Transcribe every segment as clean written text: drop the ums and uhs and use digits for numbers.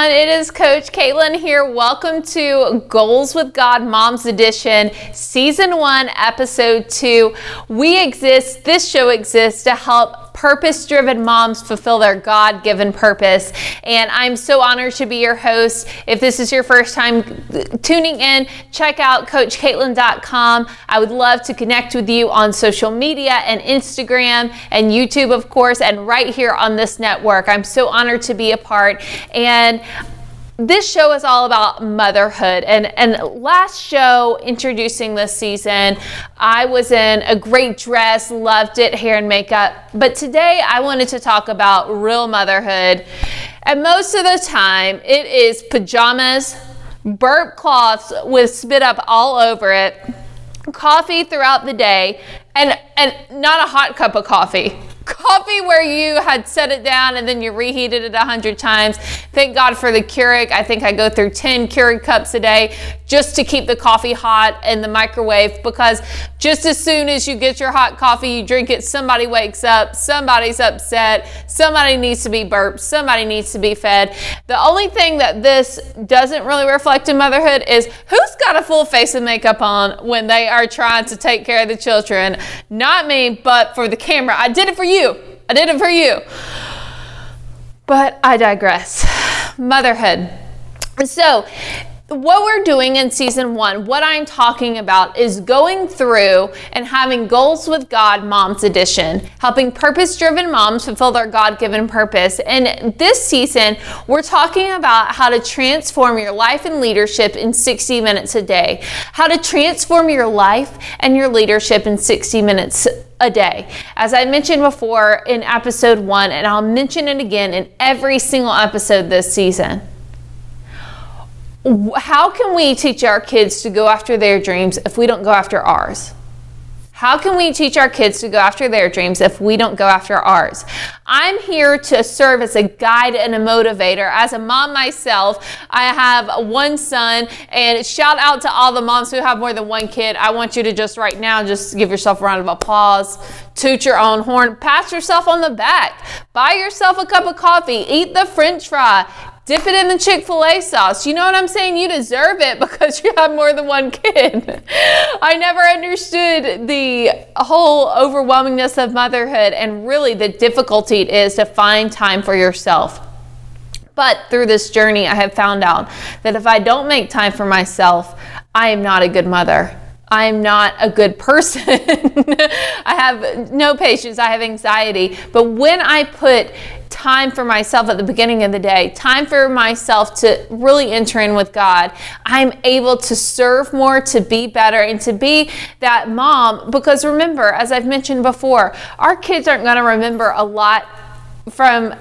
everyone. It is Coach Katlyn here. Welcome to Goals with God Moms Edition, Season 1, Episode 2. This show exists to help purpose-driven moms fulfill their God-given purpose. And I'm so honored to be your host. If this is your first time tuning in, check out CoachKatlyn.com. I would love to connect with you on social media and Instagram and YouTube, of course, and right here on this network. I'm so honored to be a part. And this show is all about motherhood. And last show, introducing this season, I was in a great dress, loved it, hair and makeup. But today I wanted to talk about real motherhood. And most of the time, it is pajamas, burp cloths with spit up all over it, coffee throughout the day, and not a hot cup of coffee. Coffee where you had set it down and then you reheated it 100 times. Thank God for the Keurig. I think I go through 10 Keurig cups a day just to keep the coffee hot in the microwave, because just as soon as you get your hot coffee, you drink it, somebody wakes up, somebody's upset, somebody needs to be burped, somebody needs to be fed. The only thing that this doesn't really reflect in motherhood is who's got a full face of makeup on when they are trying to take care of the children. Not me, but for the camera. I did it for you. I did it for you. But I digress. Motherhood. So what we're doing in season 1, what I'm talking about is going through and having Goals with God Moms Edition, helping purpose-driven moms fulfill their God-given purpose. And this season, we're talking about how to transform your life and leadership in 60 minutes a day. How to transform your life and your leadership in 60 minutes a day. As I mentioned before in episode 1, and I'll mention it again in every single episode this season. How can we teach our kids to go after their dreams if we don't go after ours? How can we teach our kids to go after their dreams if we don't go after ours? I'm here to serve as a guide and a motivator. As a mom myself, I have one son, and shout out to all the moms who have more than one kid. I want you to just right now, just give yourself a round of applause, toot your own horn, pat yourself on the back, buy yourself a cup of coffee, eat the French fry, dip it in the Chick-fil-A sauce. You know what I'm saying? You deserve it because you have more than one kid. I never understood the whole overwhelmingness of motherhood and really the difficulty it is to find time for yourself. But through this journey, I have found out that if I don't make time for myself, I am not a good mother. I am not a good person. I have no patience. I have anxiety. But when I put time for myself at the beginning of the day, time for myself to really enter in with God, I'm able to serve more, to be better, and to be that mom. Because remember, as I've mentioned before, our kids aren't going to remember a lot from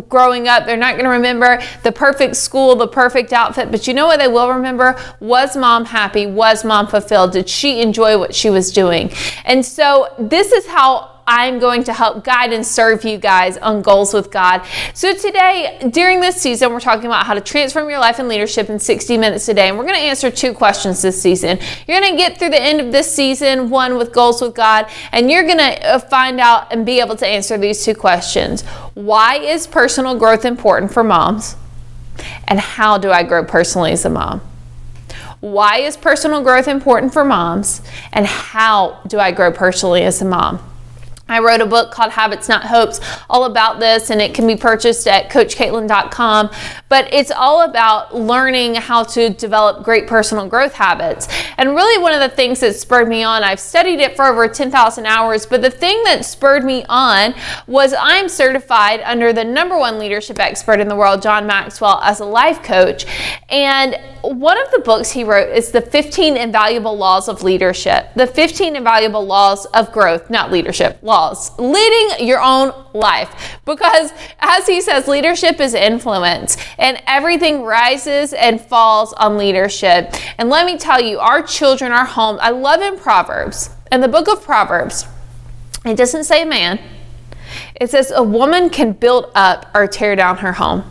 growing up. They're not going to remember the perfect school, the perfect outfit, but you know what they will remember? Was mom happy? Was mom fulfilled? Did she enjoy what she was doing? And so this is how I'm going to help guide and serve you guys on Goals with God. So today, during this season, we're talking about how to transform your life and leadership in 60 minutes a day. And we're going to answer 2 questions this season. You're going to get through the end of this season 1 with Goals with God, and you're going to find out and be able to answer these 2 questions. Why is personal growth important for moms? And how do I grow personally as a mom? Why is personal growth important for moms? And how do I grow personally as a mom? I wrote a book called Habits Not Hopes all about this, and it can be purchased at CoachKatlyn.com. But it's all about learning how to develop great personal growth habits. And really one of the things that spurred me on, I've studied it for over 10,000 hours, but the thing that spurred me on was I'm certified under the #1 leadership expert in the world, John Maxwell, as a life coach. And one of the books he wrote is the 15 Invaluable Laws of Leadership. The 15 Invaluable Laws of Growth, not leadership, laws. Leading your own life. Because as he says, leadership is influence, and everything rises and falls on leadership. And let me tell you, our children, our home, I love in Proverbs, in the book of Proverbs, it doesn't say man. It says a woman can build up or tear down her home.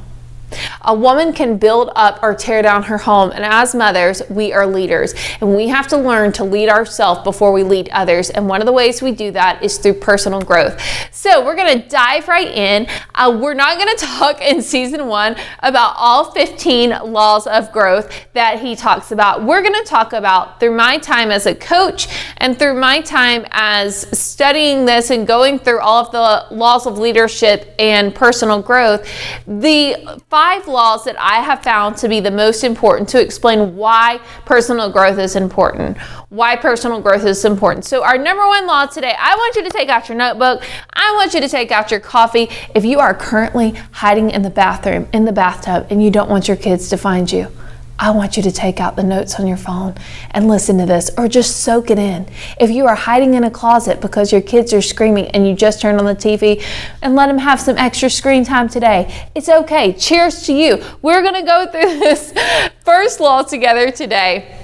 A woman can build up or tear down her home, and as mothers, we are leaders, and we have to learn to lead ourselves before we lead others, and one of the ways we do that is through personal growth. So we're going to dive right in. We're not going to talk in season 1 about all 15 laws of growth that he talks about. We're going to talk about, through my time as a coach and through my time as studying this and going through all of the laws of leadership and personal growth, the 5 laws that I have found to be the most important to explain why personal growth is important. Why personal growth is important. So our number 1 law today, I want you to take out your notebook. I want you to take out your coffee. If you are currently hiding in the bathroom, in the bathtub, and you don't want your kids to find you, I want you to take out the notes on your phone and listen to this, or just soak it in. If you are hiding in a closet because your kids are screaming and you just turned on the TV, and let them have some extra screen time today, it's okay. Cheers to you. We're going to go through this first law together today,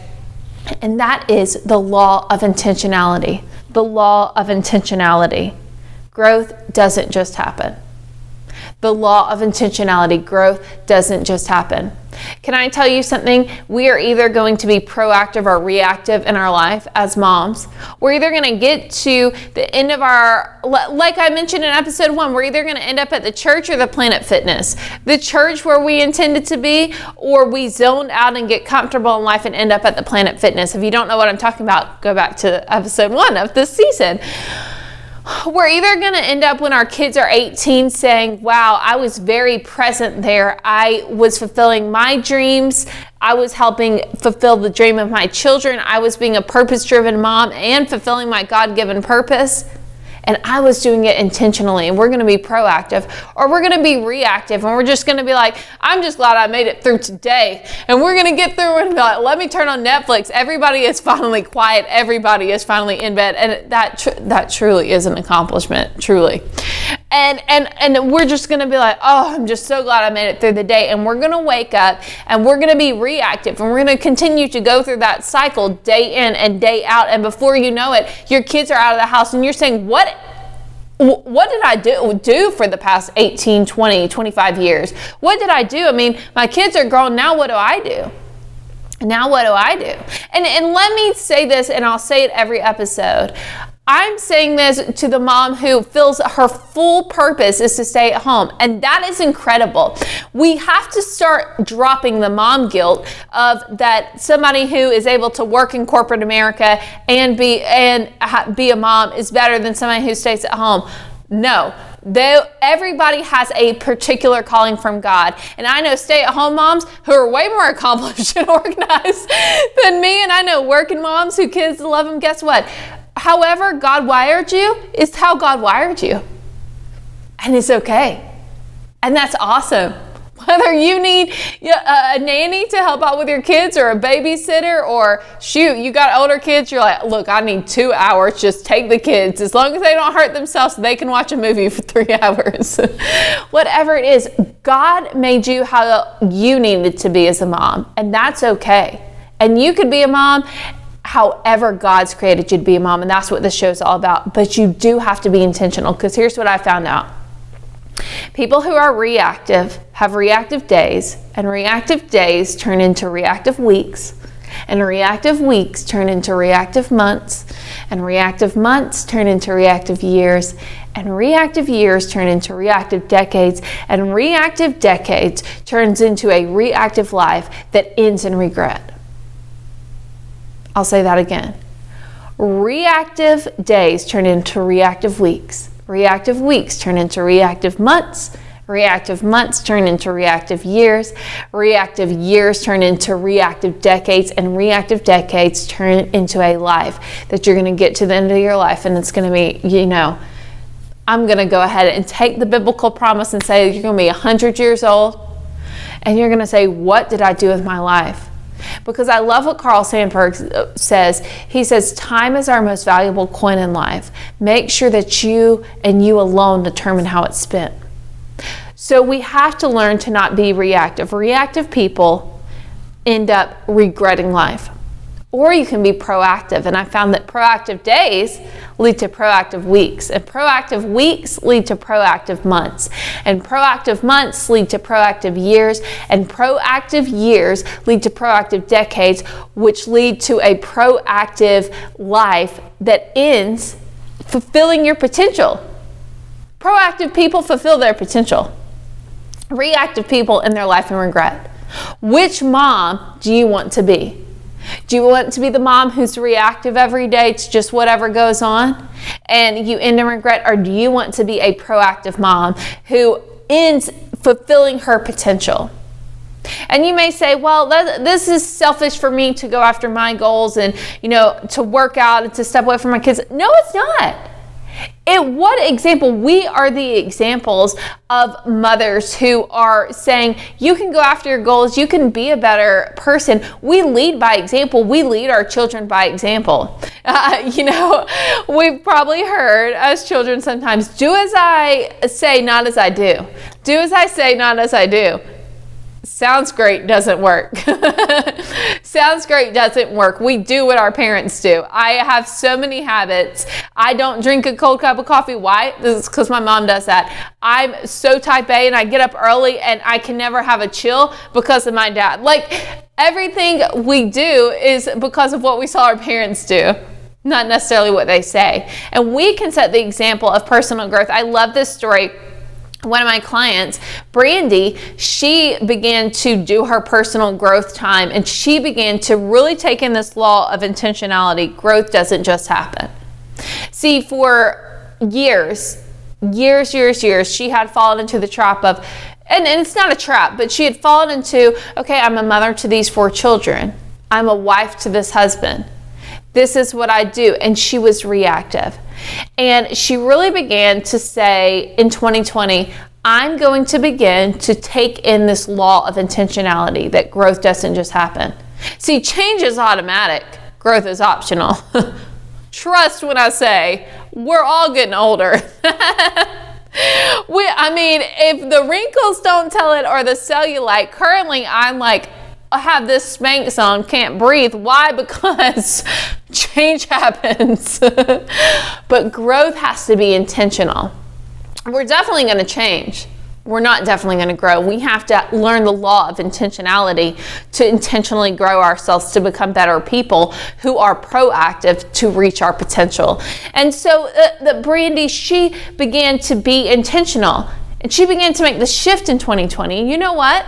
and that is the law of intentionality. The law of intentionality. Growth doesn't just happen. The law of intentionality. Growth doesn't just happen. Can I tell you something? We are either going to be proactive or reactive in our life as moms. We're either going to get to the end of our, like I mentioned in episode 1, we're either going to end up at the church or the Planet Fitness. The church where we intended to be, or we zoned out and get comfortable in life and end up at the Planet Fitness. If you don't know what I'm talking about, go back to episode 1 of this season. We're either going to end up when our kids are 18 saying, wow, I was very present there. I was fulfilling my dreams. I was helping fulfill the dream of my children. I was being a purpose-driven mom and fulfilling my God-given purpose. And I was doing it intentionally, and we're going to be proactive, or we're going to be reactive, and we're just going to be like, I'm just glad I made it through today. And we're going to get through and be like, let me turn on Netflix. Everybody is finally quiet. Everybody is finally in bed. And that truly is an accomplishment, truly. And we're just going to be like, oh, I'm just so glad I made it through the day. And we're going to wake up and we're going to be reactive, and we're going to continue to go through that cycle day in and day out. And before you know it, your kids are out of the house and you're saying, what did I do for the past 18, 20, 25 years? What did I do? I mean, my kids are grown. Now what do I do? Now what do I do? And let me say this, and I'll say it every episode. I'm saying this to the mom who feels her full purpose is to stay at home, and that is incredible. We have to start dropping the mom guilt of that somebody who is able to work in corporate America and be a mom is better than somebody who stays at home. No. Everybody has a particular calling from God. And I know stay-at-home moms who are way more accomplished and organized than me, and I know working moms who kids love them. Guess what? However God wired you is how God wired you. And it's okay. And that's awesome. Whether you need a nanny to help out with your kids, or a babysitter, or shoot, you got older kids, you're like, look, I need 2 hours, just take the kids. As long as they don't hurt themselves, they can watch a movie for 3 hours. Whatever it is, God made you how you needed to be as a mom, and that's okay. And you could be a mom however God's created you to be a mom, and that's what this show is all about. But you do have to be intentional, because here's what I found out. People who are reactive have reactive days, and reactive days turn into reactive weeks, and reactive weeks turn into reactive months, and reactive months turn into reactive years, and reactive years turn into reactive decades, and reactive decades turns into a reactive life that ends in regret. I'll say that again. Reactive days turn into reactive weeks. Reactive weeks turn into reactive months. Reactive months turn into reactive years. Reactive years turn into reactive decades. And reactive decades turn into a life that you're going to get to the end of your life, and it's going to be, I'm going to go ahead and take the biblical promise and say you're going to be 100 years old, and you're going to say, what did I do with my life? Because I love what Carl Sandburg says. He says, time is our most valuable coin in life. Make sure that you and you alone determine how it's spent. So we have to learn to not be reactive. Reactive people end up regretting life. or you can be proactive. And I found that proactive days lead to proactive weeks, and proactive weeks lead to proactive months, and proactive months lead to proactive years, and proactive years lead to proactive decades, which lead to a proactive life that ends fulfilling your potential. Proactive people fulfill their potential. Reactive people end their life in regret. Which mom do you want to be? Do you want to be the mom who's reactive every day to just whatever goes on and you end in regret? Or do you want to be a proactive mom who ends fulfilling her potential? And you may say, well, this is selfish for me to go after my goals and, to work out and to step away from my kids. No, it's not. What example? We are the examples of mothers who are saying, you can go after your goals, you can be a better person. We lead by example. We lead our children by example. We've probably heard as children sometimes, do as I say, not as I do. Do as I say, not as I do. Sounds great, doesn't work. Sounds great, doesn't work. We do what our parents do. I have so many habits. I don't drink a cold cup of coffee. Why? This is because my mom does that. I'm so type A and I get up early and I can never have a chill because of my dad. Everything we do is because of what we saw our parents do, not necessarily what they say. And we can set the example of personal growth. I love this story. One of my clients, Brandy, she began to do her personal growth time, and she began to really take in this law of intentionality. Growth doesn't just happen. See, for years, she had fallen into the trap of, and it's not a trap, but she had fallen into, okay, I'm a mother to these 4 children. I'm a wife to this husband. This is what I do. And she was reactive. And she really began to say in 2020, I'm going to begin to take in this law of intentionality, that growth doesn't just happen. See, change is automatic. Growth is optional. Trust when I say we're all getting older. If the wrinkles don't tell it or the cellulite, currently I have this Spanx on, can't breathe. Why? Because change happens. But growth has to be intentional. We're definitely going to change. We're not definitely going to grow. We have to learn the law of intentionality to intentionally grow ourselves, to become better people who are proactive to reach our potential. And so Brandy, she began to be intentional. And she began to make the shift in 2020. You know what?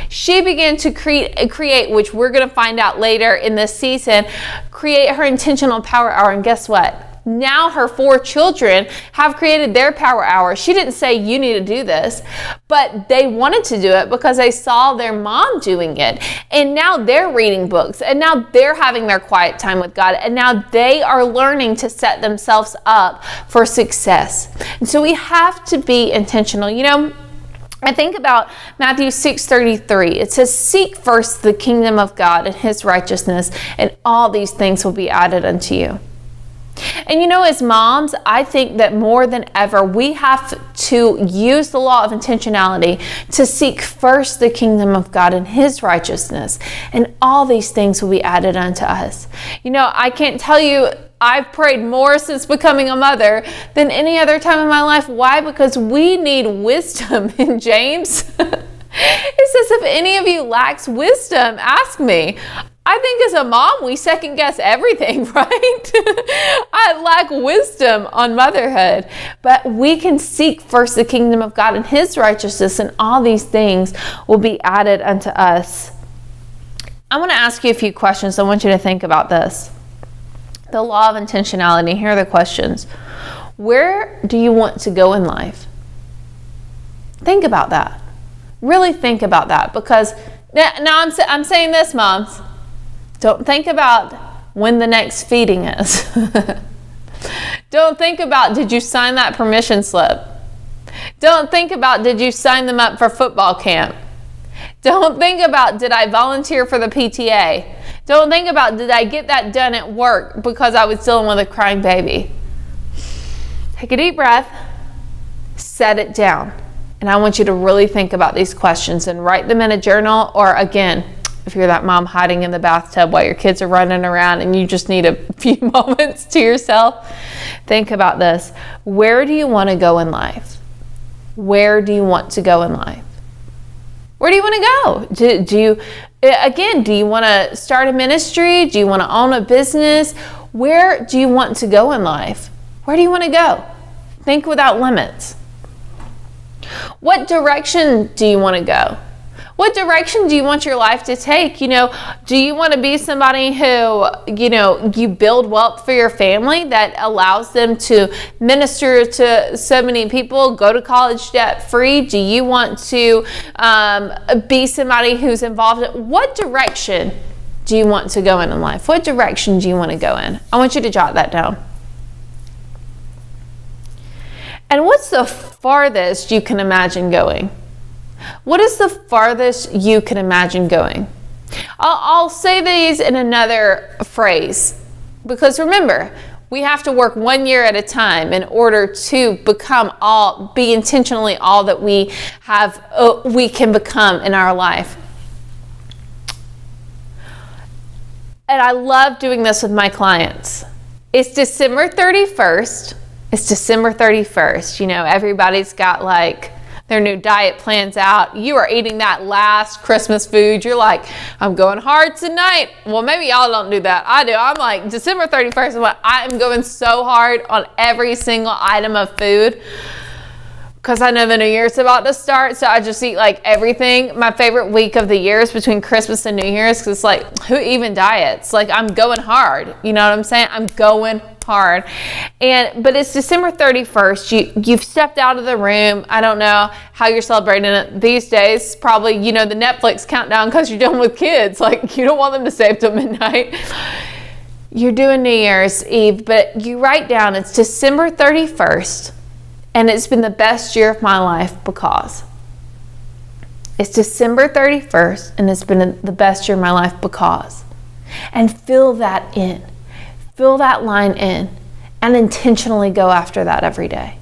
She began to create, which we're going to find out later in this season, create her intentional power hour. And guess what? Now her 4 children have created their power hour. She didn't say you need to do this, but they wanted to do it because they saw their mom doing it. And now they're reading books, and now they're having their quiet time with God, and now they are learning to set themselves up for success. And so we have to be intentional. I think about Matthew 6:33. It says, seek first the kingdom of God and his righteousness, and all these things will be added unto you. And as moms, I think that more than ever, we have to use the law of intentionality to seek first the kingdom of God and his righteousness, and all these things will be added unto us. I can't tell you, I've prayed more since becoming a mother than any other time in my life. Why? Because we need wisdom. In James, it says, if any of you lacks wisdom, ask me. I think as a mom, we second guess everything, right? I lack wisdom on motherhood, but we can seek first the kingdom of God and his righteousness, and all these things will be added unto us. I want to ask you a few questions. I want you to think about this. The law of intentionality. Here are the questions. Where do you want to go in life? Think about that. Really think about that, because now I'm saying this, moms. Don't think about when the next feeding is. Don't think about, did you sign that permission slip? Don't think about, did you sign them up for football camp? Don't think about, did I volunteer for the PTA? Don't think about, did I get that done at work because I was dealing with a crying baby? Take a deep breath, set it down. And I want you to really think about these questions and write them in a journal, or again, if you're that mom hiding in the bathtub while your kids are running around and you just need a few moments to yourself, think about this. Where do you want to go in life? Where do you want to go in life? Where do you want to go? Do you want to start a ministry? Do you want to own a business? Where do you want to go in life? Where do you want to go? Think without limits. What direction do you want to go? What direction do you want your life to take? Do you want to be somebody who, you build wealth for your family that allows them to minister to so many people, go to college debt free? Do you want to be somebody who's involved? What direction do you want to go in life? What direction do you want to go in? I want you to jot that down. And what's the farthest you can imagine going? What is the farthest you can imagine going? I'll say these in another phrase, because remember, we have to work 1 year at a time in order to be intentionally all that we can become in our life. And I love doing this with my clients. It's December 31st. It's December 31st. Everybody's got their new diet plans out. You are eating that last Christmas food. You're like, I'm going hard tonight. Well, maybe y'all don't do that. I do. I'm like, December 31st, I'm going so hard on every single item of food because I know the new year's about to start. So I just eat everything. My favorite week of the year is between Christmas and New Year's because who even diets? I'm going hard. You know what I'm saying? I'm going hard. But it's December 31st. You've stepped out of the room. I don't know how you're celebrating it these days. Probably, the Netflix countdown because you're done with kids. You don't want them to stay up till midnight. You're doing New Year's Eve, but you write down it's December 31st, and it's been the best year of my life because. It's December 31st, and it's been the best year of my life because. And fill that in. Fill that line in and intentionally go after that every day.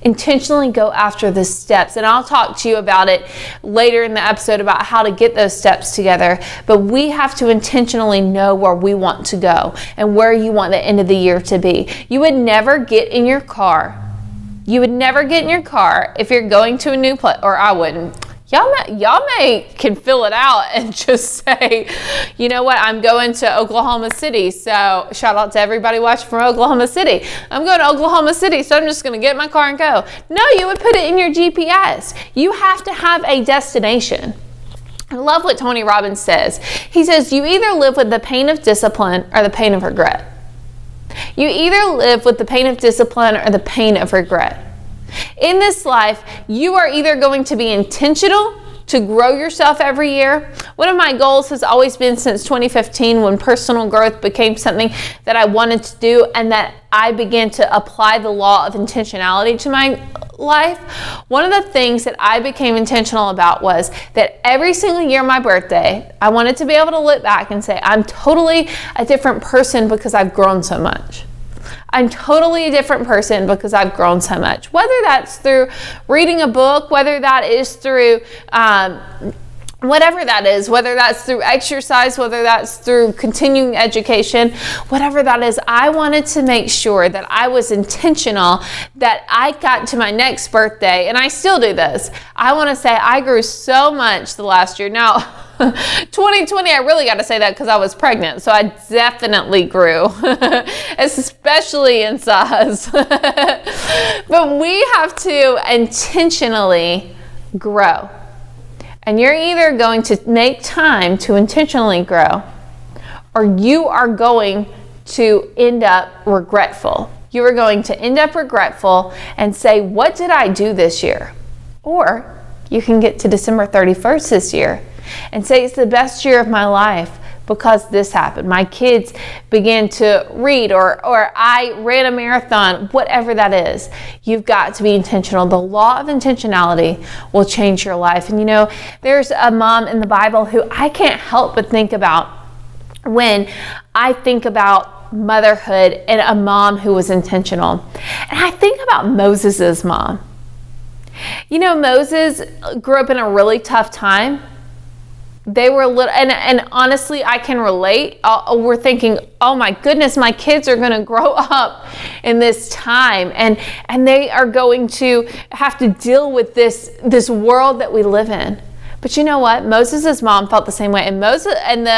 Intentionally go after the steps. And I'll talk to you about it later in the episode about how to get those steps together. But we have to intentionally know where we want to go and where you want the end of the year to be. You would never get in your car. You would never get in your car if you're going to a new place, or I wouldn't. Y'all can fill it out and just say, you know what, I'm going to Oklahoma City. So shout out to everybody watching from Oklahoma City. I'm going to Oklahoma City, so I'm just going to get in my car and go. No, you would put it in your GPS. You have to have a destination. I love what Tony Robbins says. He says, you either live with the pain of discipline or the pain of regret. You either live with the pain of discipline or the pain of regret. In this life, you are either going to be intentional to grow yourself every year. One of my goals has always been since 2015 when personal growth became something that I wanted to do and that I began to apply the law of intentionality to my life. One of the things that I became intentional about was that every single year my birthday, I wanted to be able to look back and say, I'm totally a different person because I've grown so much. I'm totally a different person because I've grown so much. Whether that's through reading a book, whether that is through whatever that is, whether that's through exercise, whether that's through continuing education, whatever that is, I wanted to make sure that I was intentional, that I got to my next birthday, and I still do this. I want to say I grew so much the last year. Now, 2020, I really got to say that because I was pregnant, so I definitely grew, especially in size. But we have to intentionally grow. And you're either going to make time to intentionally grow, or you are going to end up regretful. You are going to end up regretful and say, what did I do this year? Or you can get to December 31st this year and say, it's the best year of my life because this happened. My kids began to read, or I ran a marathon, whatever that is. You've got to be intentional. The law of intentionality will change your life. And there's a mom in the Bible who I can't help but think about when I think about motherhood and a mom who was intentional. And I think about Moses' mom. Moses grew up in a really tough time. They were little, and honestly, I can relate. We're thinking, oh my goodness, my kids are going to grow up in this time, and they are going to have to deal with this world that we live in. But you know what? Moses' mom felt the same way. And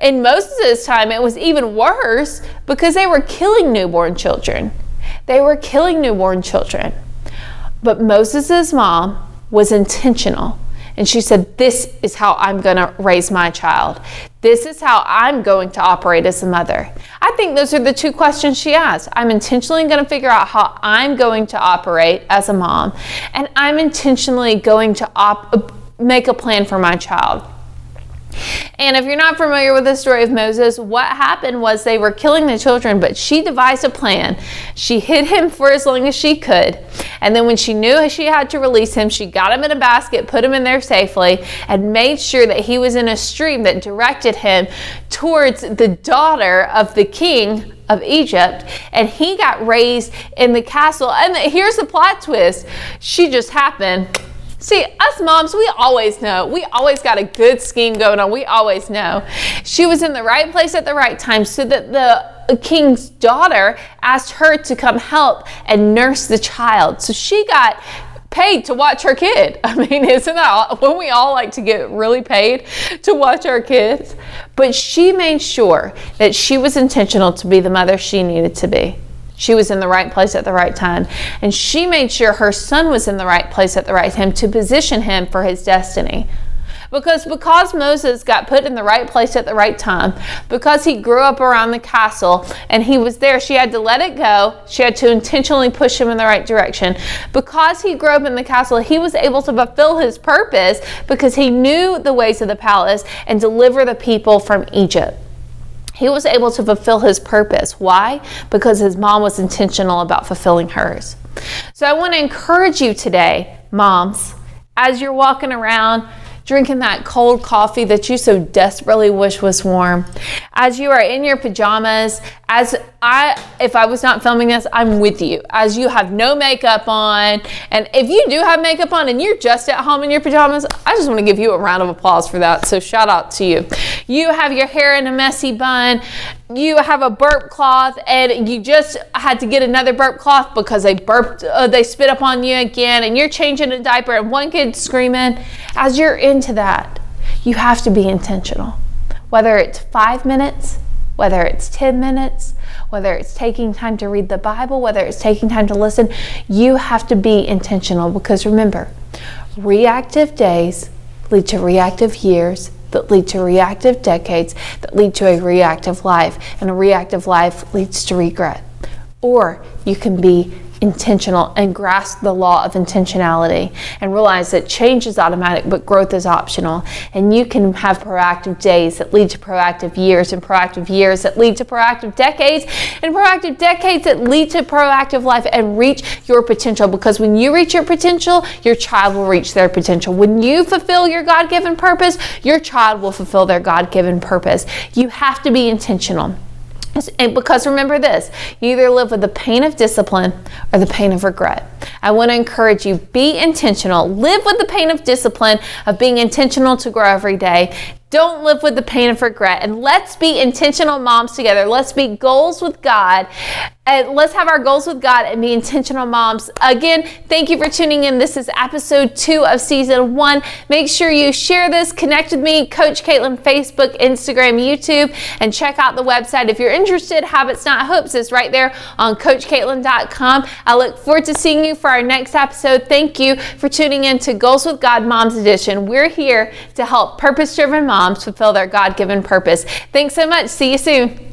in Moses' time, it was even worse because they were killing newborn children. They were killing newborn children. But Moses' mom was intentional. And she said, this is how I'm going to raise my child. This is how I'm going to operate as a mother. I think those are the two questions she asked. I'm intentionally going to figure out how I'm going to operate as a mom. And I'm intentionally going to make a plan for my child. And if you're not familiar with the story of Moses, what happened was they were killing the children, but she devised a plan. She hid him for as long as she could. And then when she knew she had to release him, she got him in a basket, put him in there safely, and made sure that he was in a stream that directed him towards the daughter of the king of Egypt. And he got raised in the castle. And here's the plot twist. She just happened. See, us moms, we always know. We always got a good scheme going on. We always know. She was in the right place at the right time so that the king's daughter asked her to come help and nurse the child. So she got paid to watch her kid. I mean, isn't that when we all like to get really paid to watch our kids? But she made sure that she was intentional to be the mother she needed to be. She was in the right place at the right time. And she made sure her son was in the right place at the right time to position him for his destiny. Because Moses got put in the right place at the right time, because he grew up around the castle and he was there, she had to let it go. She had to intentionally push him in the right direction. Because he grew up in the castle, he was able to fulfill his purpose because he knew the ways of the palace and deliver the people from Egypt. He was able to fulfill his purpose. Why? Because his mom was intentional about fulfilling hers. So I want to encourage you today, moms, as you're walking around drinking that cold coffee that you so desperately wish was warm, as you are in your pajamas, if I was not filming this, I'm with you, as you have no makeup on, and if you do have makeup on and you're just at home in your pajamas, I just want to give you a round of applause for that, so shout out to you. You have your hair in a messy bun, you have a burp cloth, and you just had to get another burp cloth because they spit up on you again, and you're changing a diaper and one kid's screaming. As you're into that, you have to be intentional. Whether it's 5 minutes, whether it's 10 minutes, whether it's taking time to read the Bible, whether it's taking time to listen, you have to be intentional, because remember, reactive days lead to reactive years, that lead to reactive decades, that lead to a reactive life, and a reactive life leads to regret. Or you can be intentional and grasp the law of intentionality and realize that change is automatic but growth is optional, and you can have proactive days that lead to proactive years, and proactive years that lead to proactive decades, and proactive decades that lead to proactive life, and reach your potential. Because when you reach your potential, your child will reach their potential. When you fulfill your God-given purpose, your child will fulfill their God-given purpose. You have to be intentional. And because remember this, you either live with the pain of discipline or the pain of regret. I want to encourage you, be intentional. Live with the pain of discipline, of being intentional to grow every day. Don't live with the pain of regret. And let's be intentional moms together. Let's be goals with God. And let's have our goals with God and be intentional moms. Again, thank you for tuning in. This is episode 2 of season 1. Make sure you share this, connect with me, Koach Katlyn, Facebook, Instagram, YouTube, and check out the website. If you're interested, Habits Not Hopes is right there on KoachKatlyn.com. I look forward to seeing you for our next episode. Thank you for tuning in to Goals with God Moms Edition. We're here to help purpose-driven moms fulfill their God-given purpose. Thanks so much. See you soon.